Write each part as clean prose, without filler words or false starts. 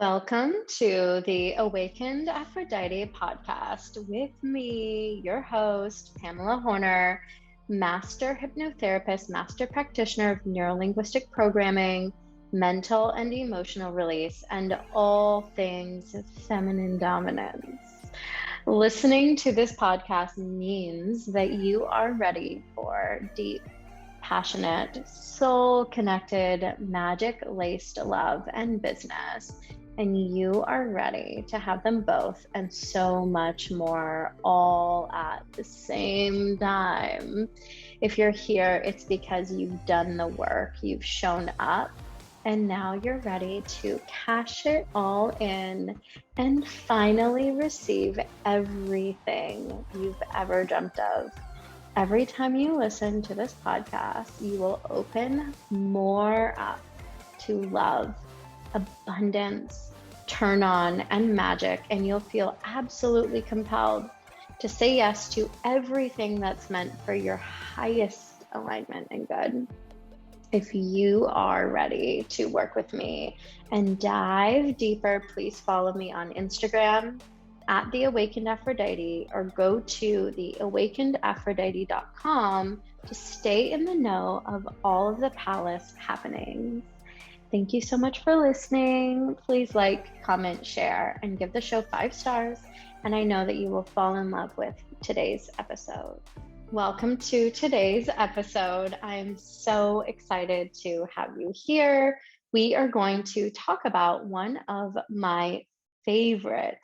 Welcome to the Awakened Aphrodite podcast with me, your host, Pamela Horner, master hypnotherapist, master practitioner of neurolinguistic programming, mental and emotional release, and all things feminine dominance. Listening to this podcast means that you are ready for deep, passionate, soul connected, magic laced love and business. And you are ready to have them both and so much more all at the same time. If you're here, it's because you've done the work, you've shown up, and now you're ready to cash it all in and finally receive everything you've ever dreamt of. Every time you listen to this podcast, you will open more up to love, abundance, turn on, and magic, and you'll feel absolutely compelled to say yes to everything that's meant for your highest alignment and good. If you are ready to work with me and dive deeper, please follow me on Instagram at The Awakened Aphrodite or go to theawakenedaphrodite.com to stay in the know of all of the palace happenings. Thank you so much for listening. Please like, comment, share, and give the show 5 stars. And I know that you will fall in love with today's episode. Welcome to today's episode. I'm so excited to have you here. We are going to talk about one of my favorite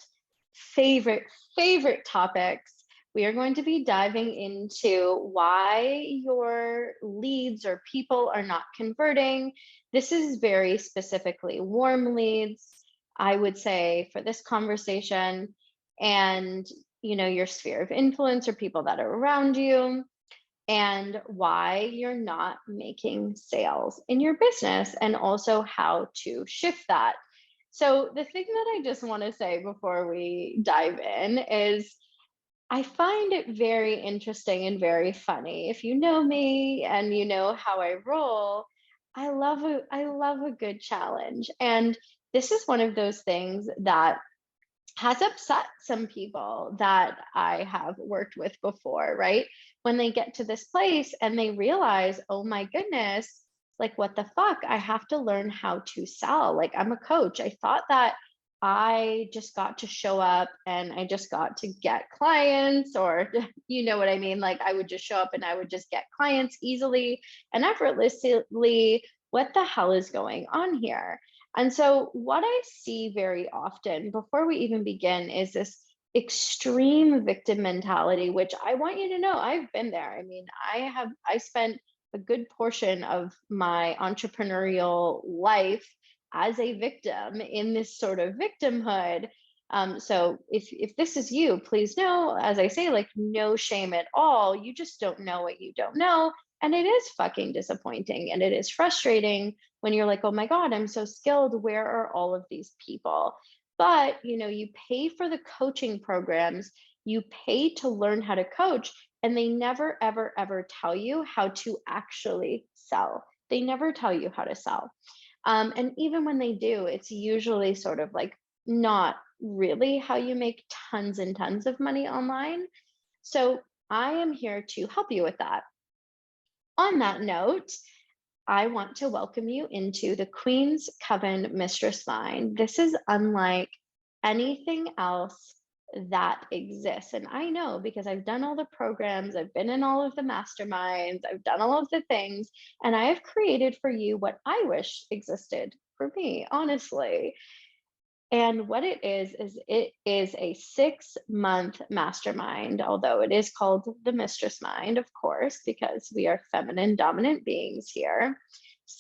topics. We are going to be diving into why your leads or people are not converting. This is very specifically warm leads, I would say, for this conversation, and your sphere of influence or people that are around you, and why you're not making sales in your business, and also how to shift that. So the thing that I just want to say before we dive in is I find it very interesting and very funny. If you know me and you know how I roll, I love a good challenge. And this is one of those things that has upset some people that I have worked with before, right? When they get to this place and they realize, oh my goodness, like what the fuck? I have to learn how to sell. Like I'm a coach. I thought that I just got to show up and I just got to get clients, or you know what I mean? Like I would just show up and I would just get clients easily and effortlessly. What the hell is going on here? And so what I see very often before we even begin is this extreme victim mentality, which I want you to know I've been there. I mean, I spent a good portion of my entrepreneurial life as a victim in this sort of victimhood. So if this is you, please know, as I say, like no shame at all. You just don't know what you don't know. And it is fucking disappointing and it is frustrating when you're like, oh my God, I'm so skilled. Where are all of these people? But you pay for the coaching programs, you pay to learn how to coach, and they never, ever, ever tell you how to actually sell. They never tell you how to sell. And even when they do, it's usually sort of like not really how you make tons and tons of money online. So I am here to help you with that. On that note, I want to welcome you into the Queen's Coven Mistress Mind. This is unlike anything else that exists. And I know because I've done all the programs, I've been in all of the masterminds, I've done all of the things, and I have created for you what I wish existed for me, honestly. And what it is it is a 6-month mastermind, although it is called the Mistress Mind, of course, because we are feminine dominant beings here.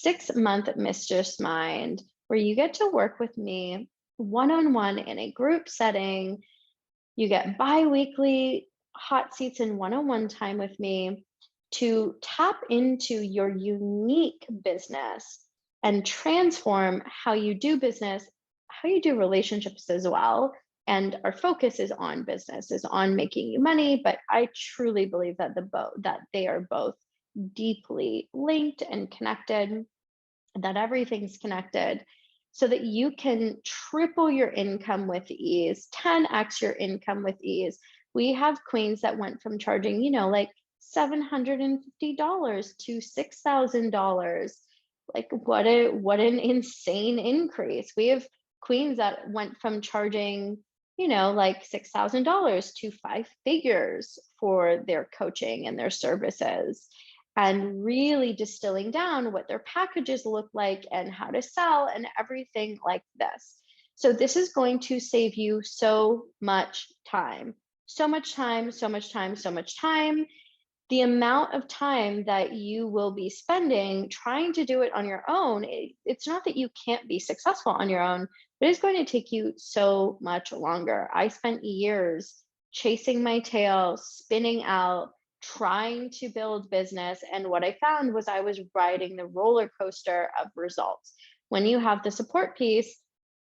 6-month Mistress Mind, where you get to work with me one-on-one in a group setting. You get bi-weekly hot seats and one-on-one time with me to tap into your unique business and transform how you do business, how you do relationships as well. And our focus is on business, is on making you money. But I truly believe that that they are both deeply linked and connected, that everything's connected. so that you can triple your income with ease, 10x your income with ease. We have queens that went from charging, like $750 to $6,000. Like what an insane increase. We have queens that went from charging, like $6,000 to five figures for their coaching and their services, and really distilling down what their packages look like and how to sell and everything like this. So this is going to save you so much time. So much time, so much time, so much time. The amount of time that you will be spending trying to do it on your own, it's not that you can't be successful on your own, but it's going to take you so much longer. I spent years chasing my tail, spinning out, trying to build business. And what I found was I was riding the roller coaster of results. When you have the support piece,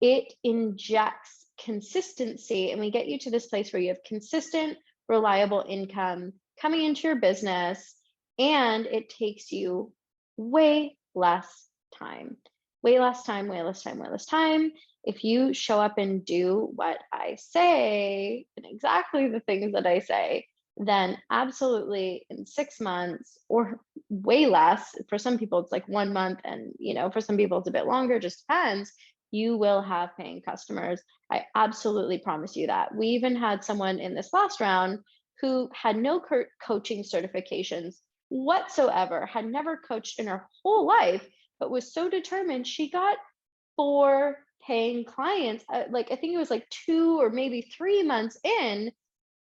it injects consistency, and we get you to this place where you have consistent, reliable income coming into your business, and it takes you way less time. Way less time, way less time, way less time. If you show up and do what I say and exactly the things that I say, then absolutely in 6 months or way less, for some people it's like 1 month, and for some people it's a bit longer, just depends, you will have paying customers. I absolutely promise you that. We even had someone in this last round who had no coaching certifications whatsoever, had never coached in her whole life, but was so determined. She got 4 paying clients, like I think it was like 2 or maybe 3 months in,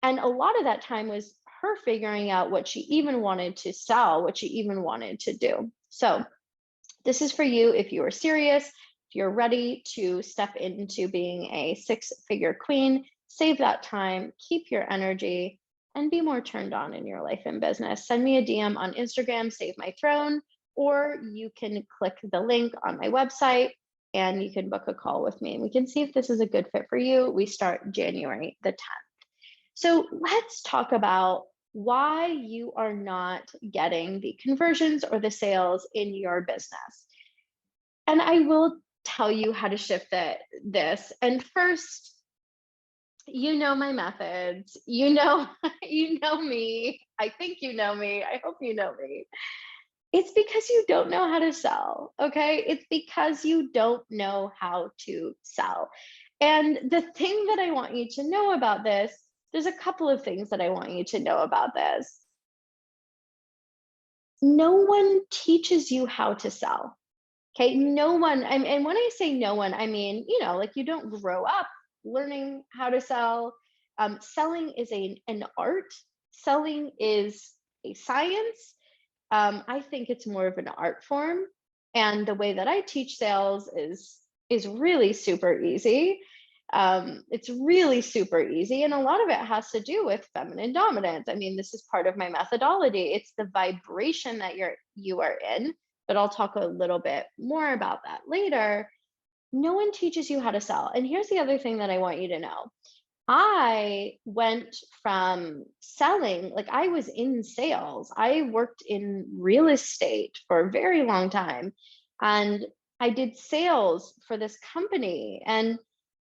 and a lot of that time was her figuring out what she even wanted to sell, what she even wanted to do. So this is for you if you are serious, if you're ready to step into being a 6-figure queen, save that time, keep your energy, and be more turned on in your life and business. Send me a DM on Instagram, Save My Throne, or you can click the link on my website and you can book a call with me and we can see if this is a good fit for you. We start January the 10th. So let's talk about why you are not getting the conversions or the sales in your business. And I will tell you how to shift this. And first, my methods. You know me. I think you know me. I hope you know me. It's because you don't know how to sell, okay? It's because you don't know how to sell. And the thing that I want you to know about this, there's a couple of things that I want you to know about this. No one teaches you how to sell. Okay, no one, and when I say no one, I mean, like you don't grow up learning how to sell. Selling is an art. Selling is a science. I think it's more of an art form. And the way that I teach sales is really super easy. It's really super easy. And a lot of it has to do with feminine dominance. I mean, this is part of my methodology. It's the vibration that you are in, but I'll talk a little bit more about that later. No one teaches you how to sell. And here's the other thing that I want you to know. I went from selling, like I was in sales. I worked in real estate for a very long time. And I did sales for this company. And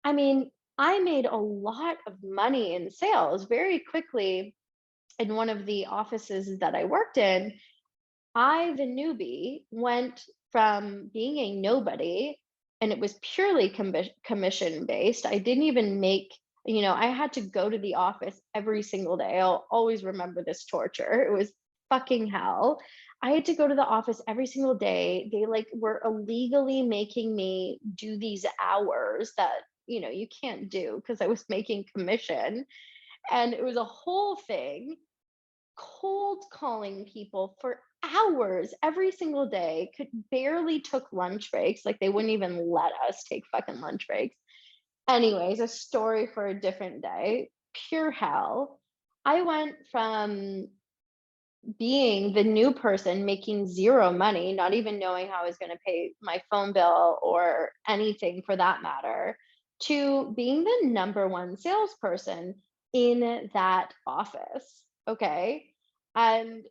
I mean, I made a lot of money in sales very quickly. In one of the offices that I worked in, I, the newbie, went from being a nobody, and it was purely commission based. I didn't even make, I had to go to the office every single day. I'll always remember this torture. It was fucking hell. I had to go to the office every single day. They like were illegally making me do these hours that, you can't do because I was making commission. And it was a whole thing, cold calling people for hours every single day, could barely took lunch breaks. Like they wouldn't even let us take fucking lunch breaks. Anyways, a story for a different day. Pure hell. I went from being the new person making zero money, not even knowing how I was going to pay my phone bill or anything for that matter, to being the number one salesperson in that office. Okay. And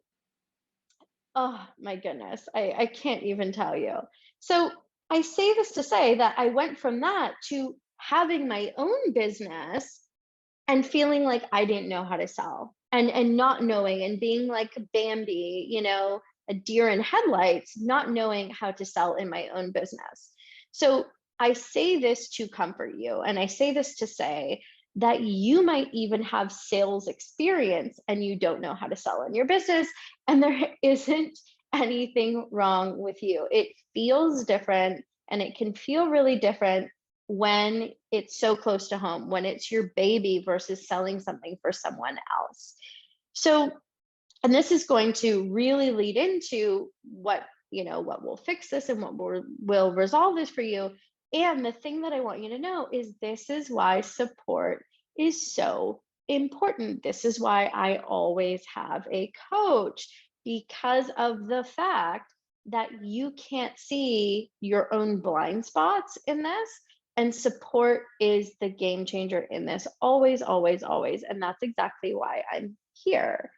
oh my goodness, I can't even tell you. So I say this to say that I went from that to having my own business and feeling like I didn't know how to sell, and not knowing, and being like Bambi, a deer in headlights, not knowing how to sell in my own business. So I say this to comfort you, and I say this to say that you might even have sales experience and you don't know how to sell in your business, and there isn't anything wrong with you. It feels different, and it can feel really different when it's so close to home, when it's your baby versus selling something for someone else. So, and this is going to really lead into what will fix this and what will resolve this for you. And the thing that I want you to know is this is why support is so important. This is why I always have a coach, because of the fact that you can't see your own blind spots in this. And support is the game changer in this, always, always, always. And that's exactly why I'm here.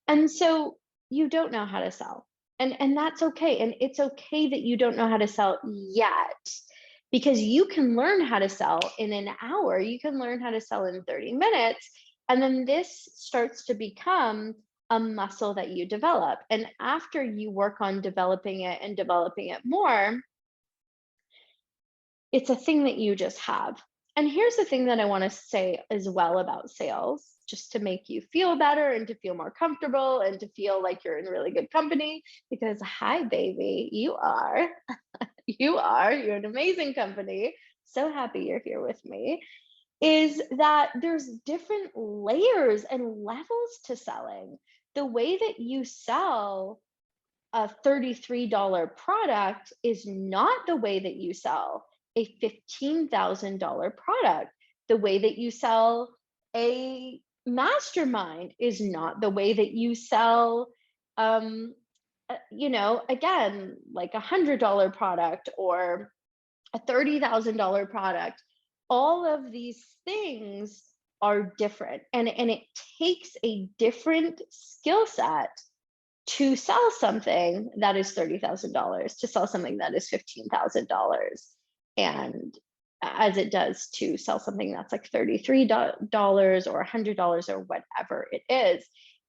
And so you don't know how to sell. And that's okay. And it's okay that you don't know how to sell yet, because you can learn how to sell in an hour. You can learn how to sell in 30 minutes. And then this starts to become a muscle that you develop. And after you work on developing it and developing it more, it's a thing that you just have. And here's the thing that I want to say as well about sales, just to make you feel better and to feel more comfortable and to feel like you're in really good company. Because, hi, baby, you're an amazing company. So happy you're here with me. Is that there's different layers and levels to selling. The way that you sell a $33 product is not the way that you sell a $15,000 product. The way that you sell a mastermind is not the way that you sell, again, like $100 product or a $30,000 product. All of these things are different, and it takes a different skill set to sell something that is $30,000 to sell something that is $15,000, and as it does to sell something that's like $33 or $100 or whatever it is.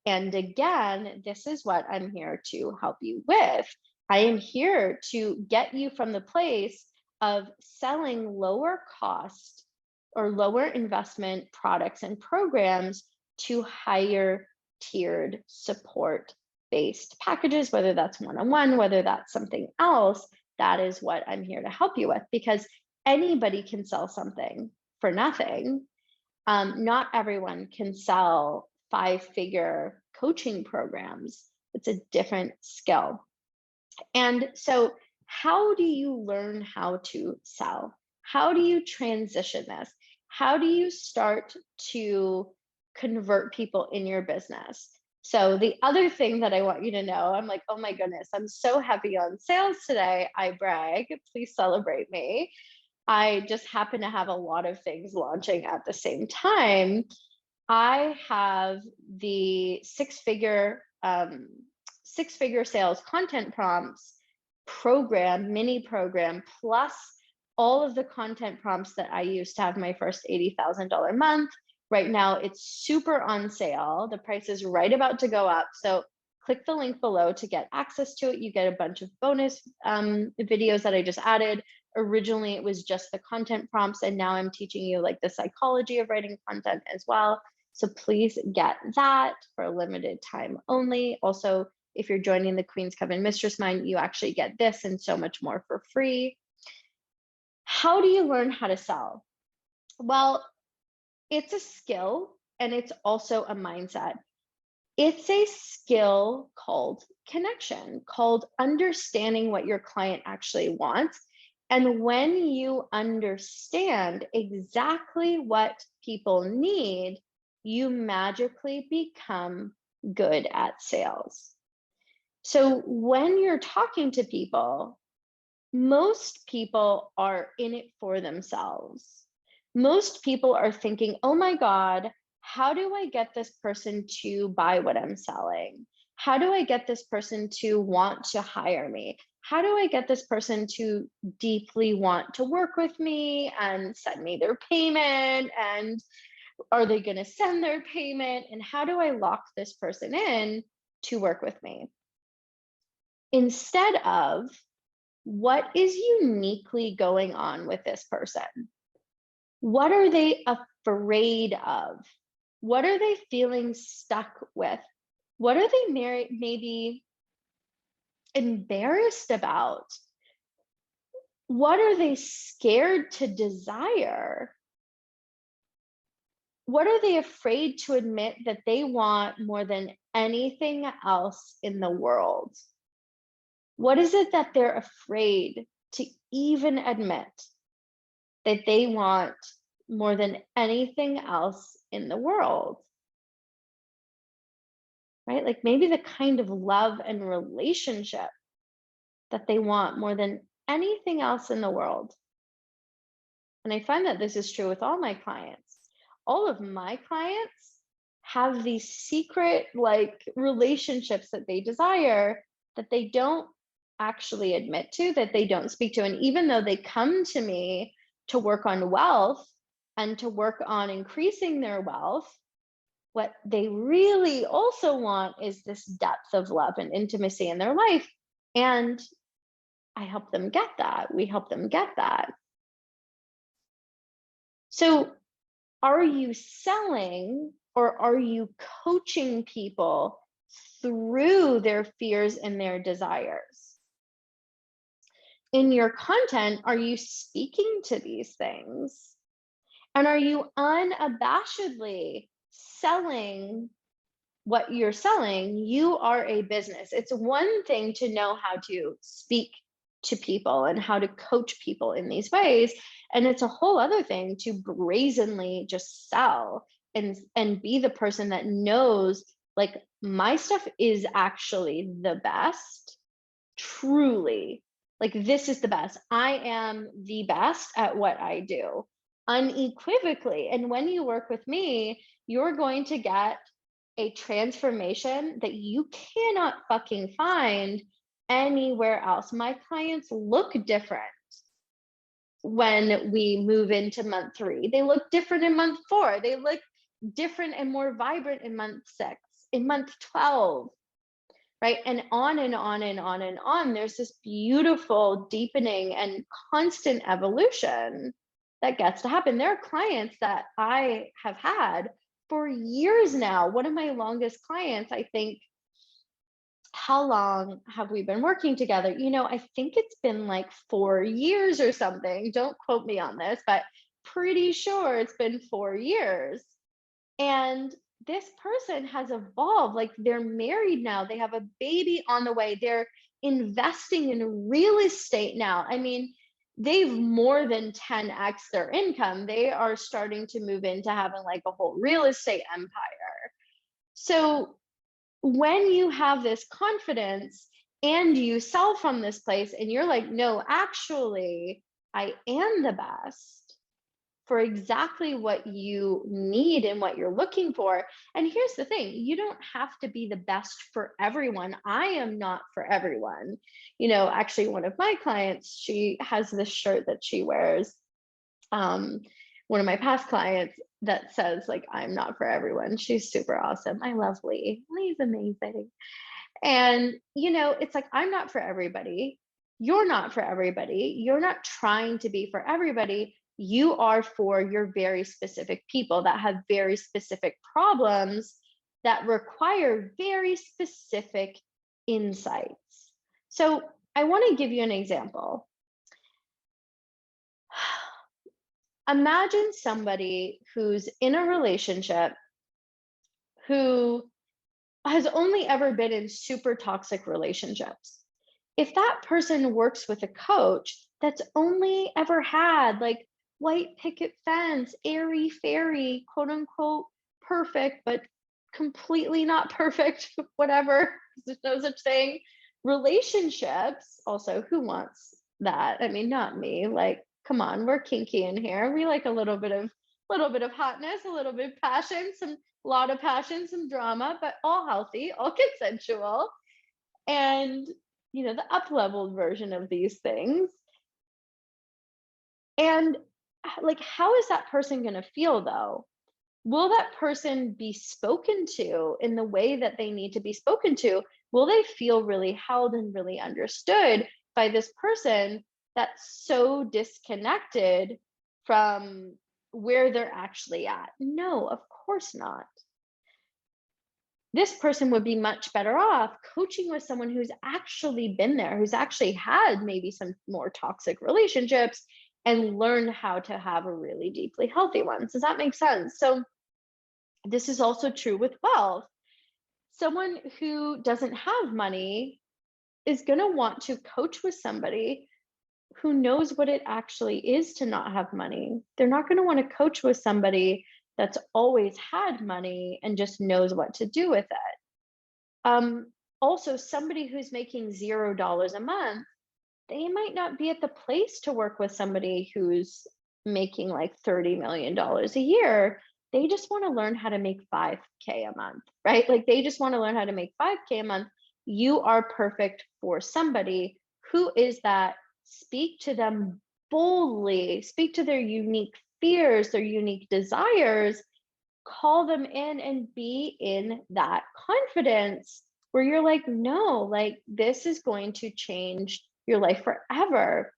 And again, this is what I'm here to help you with. I am here to get you from the place of selling lower cost or lower investment products and programs to higher tiered support based packages, whether that's one-on-one, whether that's something else. That is what I'm here to help you with, because anybody can sell something for nothing. Not everyone can sell 5-figure coaching programs. It's a different skill. And so, how do you learn how to sell? How do you transition this? How do you start to convert people in your business? So, the other thing that I want you to know, I'm like, oh my goodness, I'm so heavy on sales today. I brag. Please celebrate me. I just happen to have a lot of things launching at the same time. I have the six-figure sales content prompts mini program, plus all of the content prompts that I used to have my first $80,000 month. Right now, it's super on sale. The price is right about to go up. So click the link below to get access to it. You get a bunch of bonus videos that I just added. Originally, it was just the content prompts, and now I'm teaching you like the psychology of writing content as well. So please get that for a limited time only. Also, if you're joining the Queen's Coven Mistress Mind, you actually get this and so much more for free. How do you learn how to sell? Well, it's a skill, and it's also a mindset. It's a skill called connection, called understanding what your client actually wants. And when you understand exactly what people need, you magically become good at sales. So when you're talking to people, most people are in it for themselves. Most people are thinking, oh my God, how do I get this person to buy what I'm selling? How do I get this person to want to hire me? how do I get this person to deeply want to work with me and send me their payment? And are they going to send their payment? And how do I lock this person in to work with me? Instead of what is uniquely going on with this person? What are they afraid of? What are they feeling stuck with? What are they maybe embarrassed about? What are they scared to desire? What are they afraid to admit that they want more than anything else in the world? What is it that they're afraid to even admit that they want more than anything else in the world? Right? Like maybe the kind of love and relationship that they want more than anything else in the world. And I find that this is true with all my clients. All of my clients have these secret like relationships that they desire that they don't actually admit to, that they don't speak to. And even though they come to me to work on wealth and to work on increasing their wealth, what they really also want is this depth of love and intimacy in their life. And I help them get that. We help them get that. So, are you selling or are you coaching people through their fears and their desires? In your content, are you speaking to these things? And are you unabashedly selling what you're selling? You are a business. It's one thing to know how to speak to people and how to coach people in these ways. And it's a whole other thing to brazenly just sell and be the person that knows like my stuff is actually the best, truly. Like this is the best. I am the best at what I do, unequivocally. And when you work with me, you're going to get a transformation that you cannot fucking find anywhere else. My clients look different when we move into month 3. They look different in month 4. They look different and more vibrant in month 6, in month 12, right? And on and on and on and on. There's this beautiful deepening and constant evolution that gets to happen. There are clients that I have had for years now. One of my longest clients, I think, how long have we been working together? I think it's been like 4 years or something. Don't quote me on this, but pretty sure it's been 4 years. And this person has evolved. Like they're married now, they have a baby on the way, they're investing in real estate now. I mean, they've more than 10x their income. They are starting to move into having like a whole real estate empire. So when you have this confidence and you sell from this place and you're like, no, actually, I am the best for exactly what you need and what you're looking for. And here's the thing, you don't have to be the best for everyone. I am not for everyone. Actually, one of my clients, she has this shirt that she wears. One of my past clients that says, like, I'm not for everyone. She's super awesome. I love Lee. Lee's amazing. And, it's like, I'm not for everybody. You're not for everybody. You're not trying to be for everybody. You are for your very specific people that have very specific problems that require very specific insights. So I want to give you an example. Imagine somebody who's in a relationship who has only ever been in super toxic relationships. If that person works with a coach that's only ever had like white picket fence, airy fairy, quote unquote, perfect, but completely not perfect, whatever, there's no such thing, relationships. Also, who wants that? I mean, not me. Like, come on, we're kinky in here. We like a little bit of hotness, a little bit of passion, some lot of passion, some drama, but all healthy, all consensual. And the up-leveled version of these things. And like, how is that person going to feel though? Will that person be spoken to in the way that they need to be spoken to? Will they feel really held and really understood by this person that's so disconnected from where they're actually at? No, of course not. This person would be much better off coaching with someone who's actually been there, who's actually had maybe some more toxic relationships and learned how to have a really deeply healthy one. Does that make sense? So, this is also true with wealth. Someone who doesn't have money is going to want to coach with somebody who knows what it actually is to not have money. They're not going to want to coach with somebody that's always had money and just knows what to do with it. Also, somebody who's making $0 a month, they might not be at the place to work with somebody who's making like $30 million a year. They just want to learn how to make 5K a month, right? Like they just want to learn how to make 5K a month. You are perfect for somebody who is that. Speak to them boldly, speak to their unique fears, their unique desires, call them in and be in that confidence where you're like, no, like this is going to change your life forever.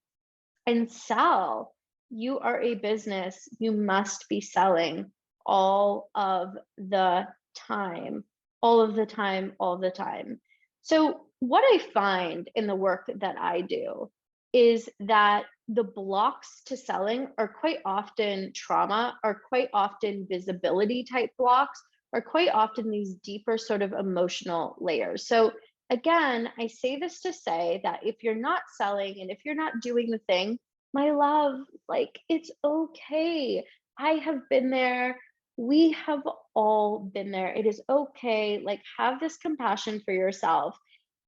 And sell. You are a business. You must be selling all of the time, all of the time, all the time. So, what I find in the work that I do is that the blocks to selling are quite often trauma, are quite often visibility type blocks, are quite often these deeper sort of emotional layers. So, again, I say this to say that if you're not selling and if you're not doing the thing, my love, like it's okay. I have been there. We have all been there. It is okay. Like, have this compassion for yourself.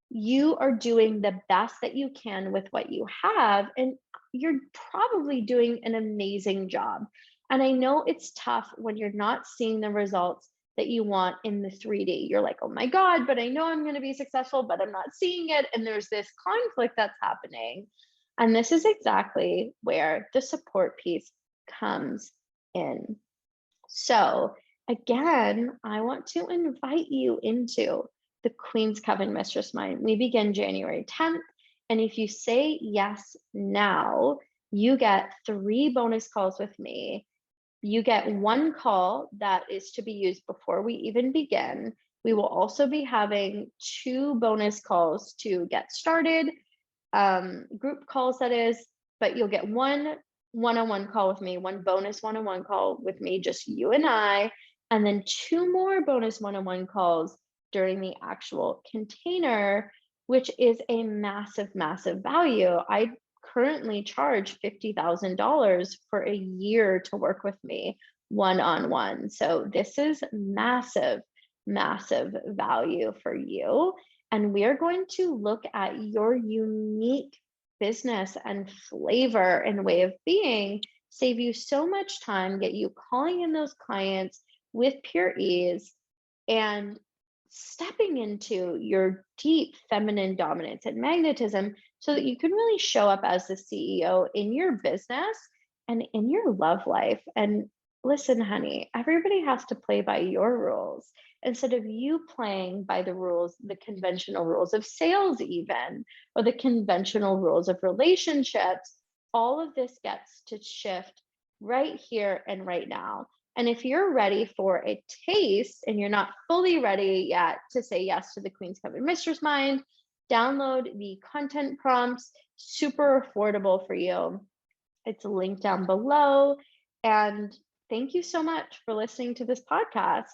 You are doing the best that you can with what you have, and you're probably doing an amazing job. And I know it's tough when you're not seeing the results that you want in the 3D. You're like, oh my God, but I know I'm going to be successful, but I'm not seeing it. And there's this conflict that's happening. And this is exactly where the support piece comes in. So, again, I want to invite you into the Queen's Coven Mistress Mind. We begin January 10th. And if you say yes now, you get 3 bonus calls with me. You get 1 call that is to be used before we even begin. We will also be having 2 bonus calls to get started, group calls that is, but you'll get 1 one-on-one call with me, 1 bonus one-on-one call with me, just you and I, and then 2 more bonus one-on-one calls during the actual container, which is a massive, massive value. I currently charge $50,000 for a year to work with me one-on-one. So this is massive, massive value for you. And we are going to look at your unique business and flavor and way of being, save you so much time, get you calling in those clients with pure ease, and stepping into your deep feminine dominance and magnetism so that you can really show up as the CEO in your business and in your love life. And listen, honey, everybody has to play by your rules instead of you playing by the rules, the conventional rules of sales, even, or the conventional rules of relationships. All of this gets to shift right here and right now. And if you're ready for a taste and you're not fully ready yet to say yes to the Queen's Coven Mistress Mind, download the content prompts, super affordable for you. It's linked down below. And thank you so much for listening to this podcast.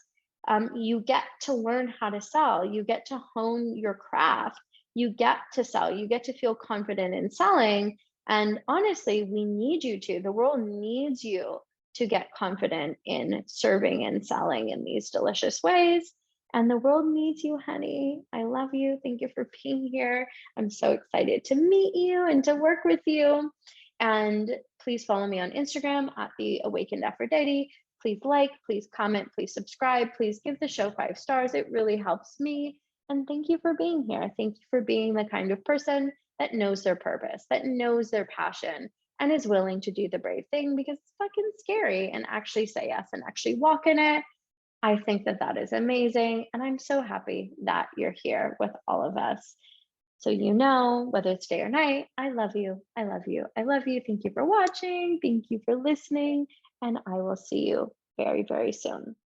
You get to learn how to sell, you get to hone your craft, you get to sell, you get to feel confident in selling. And honestly, we need you to. The world needs you to get confident in serving and selling in these delicious ways. And the world needs you, honey. I love you. Thank you for being here. I'm so excited to meet you and to work with you. And please follow me on Instagram at the Awakened Aphrodite. Please like, please comment, please subscribe, please give the show 5 stars. It really helps me. And thank you for being here. Thank you for being the kind of person that knows their purpose, that knows their passion, and is willing to do the brave thing because it's fucking scary and actually say yes and actually walk in it. I think that that is amazing. And I'm so happy that you're here with all of us. So, you know, whether it's day or night, I love you. I love you. I love you. Thank you for watching. Thank you for listening. And I will see you very, very soon.